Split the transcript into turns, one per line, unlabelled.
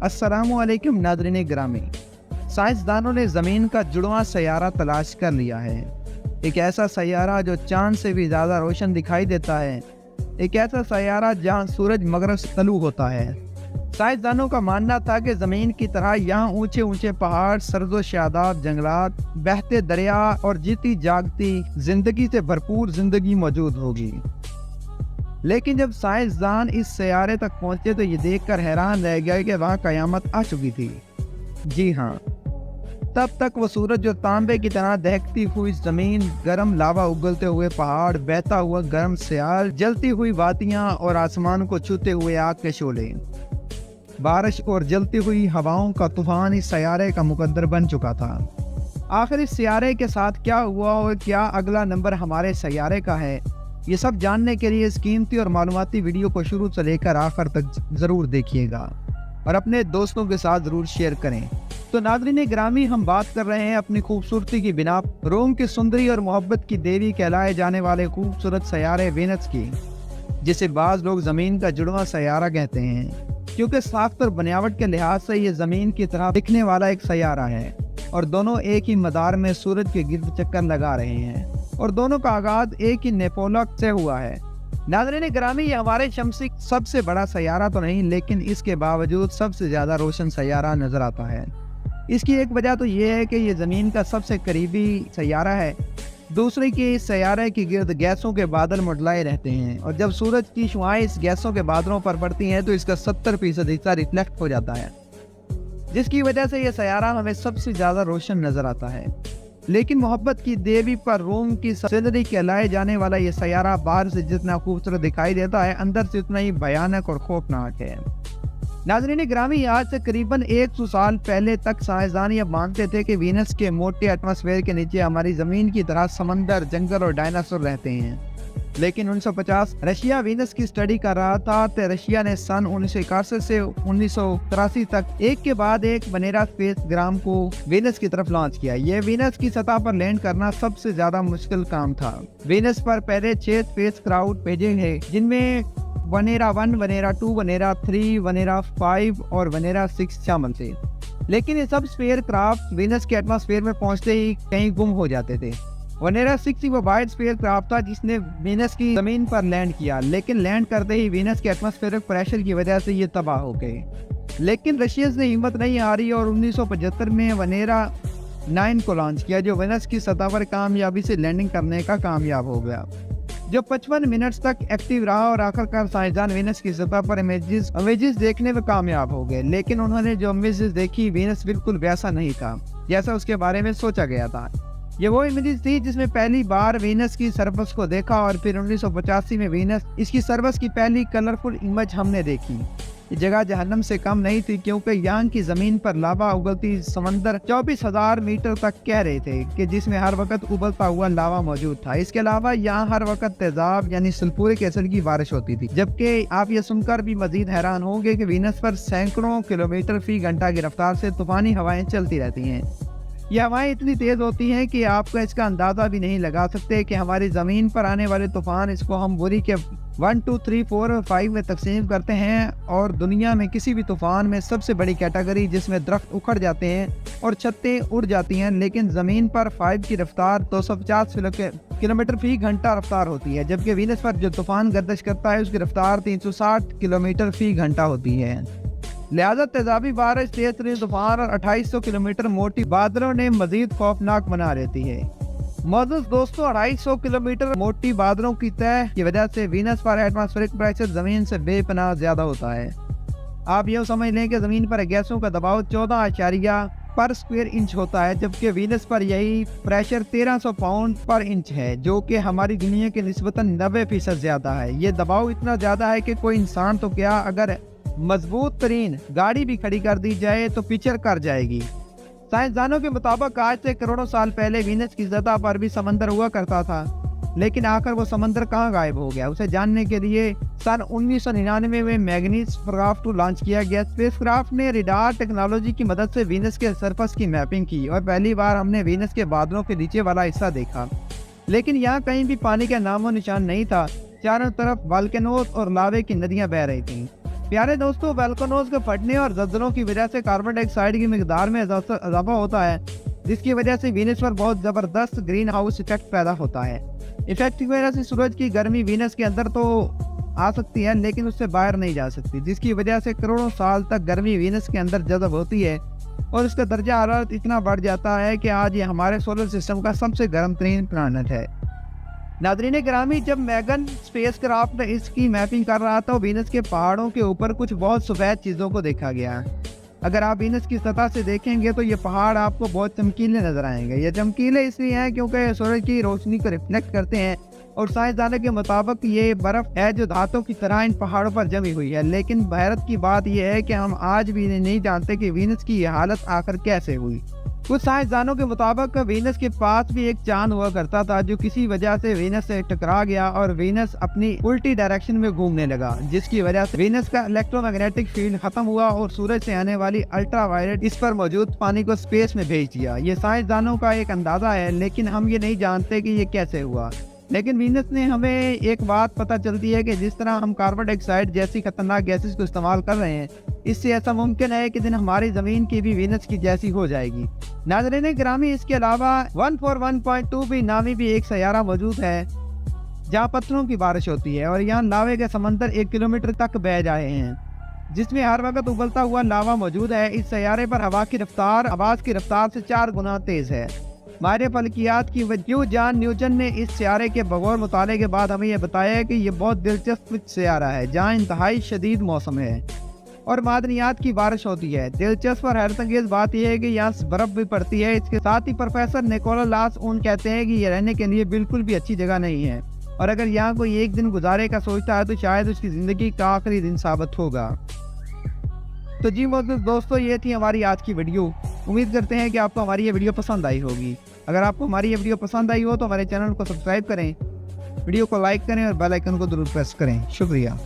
अस्सलामु अलैकुम नाज़रीन ग्रामी। साइंसदानों ने ज़मीन का जुड़वां सैयारा तलाश कर लिया है। एक ऐसा सैयारा जो चांद से भी ज़्यादा रोशन दिखाई देता है। एक ऐसा सैयारा जहां सूरज मगरब से तलू होता है। साइंसदानों का मानना था कि ज़मीन की तरह यहाँ ऊंचे ऊंचे पहाड़, सर्द शादाब जंगलात, बहते दरिया और जीती जागती जिंदगी से भरपूर जिंदगी मौजूद होगी। लेकिन जब साइंसदान इस सैयारे तक पहुंचे तो ये देखकर हैरान रह गए कि वहाँ कयामत आ चुकी थी। जी हाँ, तब तक वो सूरज और तांबे की तरह दहकती हुई जमीन, गर्म लावा उगलते हुए पहाड़, बहता हुआ गर्म सियाल, जलती हुई वादियां और आसमान को छूते हुए आग के शोले, बारिश और जलती हुई हवाओं का तूफान इस सैयारे का मुकद्दर बन चुका था। आखिर इस सैयारे के साथ क्या हुआ और क्या अगला नंबर हमारे सैयारे का है, ये सब जानने के लिए इस कीमती और मालूमाती वीडियो को शुरू से लेकर आखिर तक ज़रूर देखिएगा और अपने दोस्तों के साथ ज़रूर शेयर करें। तो नाज़रीन ग्रामी, हम बात कर रहे हैं अपनी खूबसूरती की बिना रोम की सुंदरी और मोहब्बत की देवी कहलाए जाने वाले खूबसूरत सैयारे वीनस की, जिसे बाज़ लोग ज़मीन का जुड़वां सैयारा कहते हैं, क्योंकि साख्त और बनावट के लिहाज से ये ज़मीन की तरह दिखने वाला एक सैयारा है और दोनों एक ही मदार में सूरज के गिर्द चक्कर लगा रहे हैं और दोनों का आगाज एक ही नेपोलक से हुआ है। नाज़रीन ग्रामी, ये हमारे शमसी सबसे बड़ा सैयारा तो नहीं, लेकिन इसके बावजूद सबसे ज़्यादा रोशन सैयारा नज़र आता है। इसकी एक वजह तो ये है कि ये ज़मीन का सबसे करीबी सैयारा है। दूसरी कि इस सैयारे के गिर्द गैसों के बादल मंडलाए रहते हैं और जब सूरज की शुआएं इस गैसों के बादलों पर पड़ती हैं तो इसका 70% हिस्सा रिफ्लेक्ट हो जाता है, जिसकी वजह से यह सैयारा हमें सबसे ज़्यादा रोशन नज़र आता है। लेकिन मोहब्बत की देवी पर रोम की सिंदरी कहलाए जाने वाला ये सैयारा बाहर से जितना खूबसूरत दिखाई देता है, अंदर से उतना ही भयानक और खौफनाक है। नाज़रीन ग्रामी, आज से करीबन 100 साल पहले तक साइंसदान ये मानते थे कि वीनस के मोटे एटमॉस्फेयर के नीचे हमारी ज़मीन की तरह समंदर, जंगल और डायनासोर रहते हैं। लेकिन 1950 रशिया वीनस की स्टडी कर रहा था तो रशिया ने सन 1961 से 1983 तक एक के बाद एक वनेरा स्पेसग्राम को वीनस की तरफ लॉन्च किया। यह वीनस की सतह पर लैंड करना सबसे ज्यादा मुश्किल काम था। वीनस पर पहले 6 स्पेसक्राफ्ट भेजे हैं, जिनमें वनेरा 1, वनेरा 2, वनेरा 3, वनेरा 5 और वनेरा 6 शामिल थे। लेकिन ये सब स्पेसक्राफ्ट वीनस के एटमॉस्फेयर में पहुंचते ही कहीं गुम हो जाते थे। वनेरा 6 वो वाइड स्पेसक्राफ्ट था जिसने वीनस की जमीन पर लैंड किया, लेकिन लैंड करते ही वीनस के एटमॉस्फेरिक प्रेशर की वजह से ये तबाह हो गए। लेकिन रशियंस ने हिम्मत नहीं हारी और 1975 में वनेरा 9 को लॉन्च किया, जो वीनस की सतह पर कामयाबी से लैंडिंग करने का कामयाब हो गया, जो 55 मिनट्स तक एक्टिव रहा और आखिरकार साइंसदान वीनस की सतह पर इमेजेस देखने में कामयाब हो गए। लेकिन उन्होंने जो इमेजेस देखी, वीनस बिल्कुल वैसा नहीं था जैसा उसके बारे में सोचा गया था। ये वो इमेजेस थी जिसमें पहली बार वीनस की सरफेस को देखा और फिर 1985 में वीनस इसकी सरफेस की पहली कलरफुल इमेज हमने देखी। ये जगह जहन्नम से कम नहीं थी, क्योंकि यहाँ की जमीन पर लावा उगलती समंदर 24,000 मीटर तक कह रहे थे कि जिसमें हर वक्त उबलता हुआ लावा मौजूद था। इसके अलावा यहाँ हर वक्त तेजाब यानी सल्फ्यूरिक एसिड की बारिश होती थी। जबकि आप ये सुनकर भी मजीद हैरान होंगे कि वीनस पर सैकड़ों किलोमीटर फी घंटा की रफ्तार से तूफानी हवाएं चलती रहती हैं। ये हवाएं इतनी तेज होती हैं कि आपका इसका अंदाजा भी नहीं लगा सकते कि हमारी ज़मीन पर आने वाले तूफान, इसको हम बुरी के 1, 2, 3, 4 और 5 में तकसीम करते हैं। और दुनिया में किसी भी तूफान में सबसे बड़ी कैटेगरी जिसमें दरख्त उखड़ जाते हैं और छतें उड़ जाती हैं, लेकिन ज़मीन पर 5 की रफ्तार 250 किलोमीटर फी घंटा रफ्तार होती है, जबकि वीनस पर जो तूफान गर्दिश करता है उसकी रफ्तार 360 किलोमीटर फी घंटा होती है। लिहाजा तेजाबी बारिश, तेज तरीन तूफान और 2800 किलोमीटर मोटी बादलों ने मजीद खौफनाक बना रहती है। मौजूद दोस्तों, 250 किलोमीटर मोटी बादलों की तह की वजह से वीनस पर एटमॉस्फेरिक प्रेशर जमीन से बेपनाह ज्यादा होता है। आप ये समझ लें कि जमीन पर गैसों का दबाव 14 पर स्क्वायर इंच होता है, जबकि वीनस पर यही प्रेशर 1300 पाउंड पर इंच है, जो कि हमारी दुनिया के निस्बतन 90% ज्यादा है। ये दबाव इतना ज्यादा है कि कोई इंसान तो क्या, अगर मजबूत तरीन गाड़ी भी खड़ी कर दी जाए तो पिचर कर जाएगी। साइंसदानों के मुताबिक आज से करोड़ों साल पहले वीनस की सतह पर भी समंदर हुआ करता था, लेकिन आखिर वो समंदर कहाँ गायब हो गया, उसे जानने के लिए सन 1999 में मैग्नीज स्पेसक्राफ्ट लॉन्च किया गया। स्पेसक्राफ्ट ने रेडार टेक्नोलॉजी की मदद से वीनस के सरफेस की मैपिंग की और पहली बार हमने वीनस के बादलों के नीचे वाला हिस्सा देखा, लेकिन यहाँ कहीं भी पानी का नामो निशान नहीं था। चारों तरफ वोल्केनोस और लावे की नदियां बह रही थीं। प्यारे दोस्तों, वोल्केनोज के फटने और ज़लज़लों की वजह से कार्बन डाइऑक्साइड की मिकदार में इजाफा होता है, जिसकी वजह से वीनस पर बहुत ज़बरदस्त ग्रीन हाउस इफेक्ट पैदा होता है। इफेक्ट की वजह से सूरज की गर्मी वीनस के अंदर तो आ सकती है, लेकिन उससे बाहर नहीं जा सकती, जिसकी वजह से करोड़ों साल तक गर्मी वीनस के अंदर जज़ब होती है और इसका दर्जा हरारत इतना बढ़ जाता है कि आज ये हमारे सोलर सिस्टम का सबसे गर्म तरीन प्लानट है। नाज़रीन गिरामी, जब मैगन स्पेस क्राफ्ट इसकी मैपिंग कर रहा था, वीनस के पहाड़ों के ऊपर कुछ बहुत सफ़ेद चीज़ों को देखा गया। अगर आप वीनस की सतह से देखेंगे तो ये पहाड़ आपको बहुत चमकीले नजर आएंगे। ये चमकीले इसलिए हैं क्योंकि सूरज की रोशनी को रिफ्लेक्ट करते हैं और साइंसदानों के मुताबिक ये बर्फ है जो धातु की तरह इन पहाड़ों पर जमी हुई है। लेकिन हैरत की बात यह है कि हम आज भी नहीं जानते कि वीनस की ये हालत आखिर कैसे हुई। कुछ साइंसदानों के मुताबिक वीनस के पास भी एक चांद हुआ करता था जो किसी वजह से वीनस से टकरा गया और वीनस अपनी उल्टी डायरेक्शन में घूमने लगा, जिसकी वजह से वीनस का इलेक्ट्रोमैग्नेटिक फील्ड खत्म हुआ और सूरज से आने वाली अल्ट्रावायलेट इस पर मौजूद पानी को स्पेस में भेज दिया। ये साइंसदानों का एक अंदाजा है, लेकिन हम ये नहीं जानते कि ये कैसे हुआ। लेकिन वीनस ने हमें एक बात पता चलती है कि जिस तरह हम कार्बन डाइऑक्साइड जैसी खतरनाक गैसेस को इस्तेमाल कर रहे हैं, इससे ऐसा मुमकिन है कि दिन हमारी ज़मीन की भी वीनस की जैसी हो जाएगी। नाज़रीन गिरामी, इसके अलावा 141.2 भी नामी भी एक सैयारा मौजूद है जहाँ पत्थरों की बारिश होती है और यहाँ लावे के समंदर 1 किलोमीटर तक बह जाए हैं, जिसमें हर वक्त उबलता हुआ लावा मौजूद है। इस सैयारे पर हवा की रफ्तार आवाज़ की रफ्तार से 4 गुना तेज़ है। माहिर फल्कियात की वजह जॉन न्यूटन ने इस सियारे के बगौर मुताले के बाद हमें यह बताया है कि यह बहुत दिलचस्प सियारा है जहाँ इंतहाई शदीद मौसम है और मादनियात की बारिश होती है। दिलचस्प और हैरत अंगेज बात यह है कि यहाँ बर्फ भी पड़ती है। इसके साथ ही प्रोफेसर निकोलस उन कहते हैं कि ये रहने के लिए बिल्कुल भी अच्छी जगह नहीं है और अगर यहाँ कोई एक दिन गुजारे का सोचता है तो शायद उसकी ज़िंदगी का आखिरी दिन साबित होगा। तो जी मोअज़्ज़िज़ दोस्तों, ये थी हमारी आज की वीडियो। उम्मीद करते हैं कि आपको हमारी ये वीडियो पसंद आई होगी। अगर आपको हमारी ये वीडियो पसंद आई हो तो हमारे चैनल को सब्सक्राइब करें, वीडियो को लाइक करें और बेल आइकन को जरूर प्रेस करें। शुक्रिया।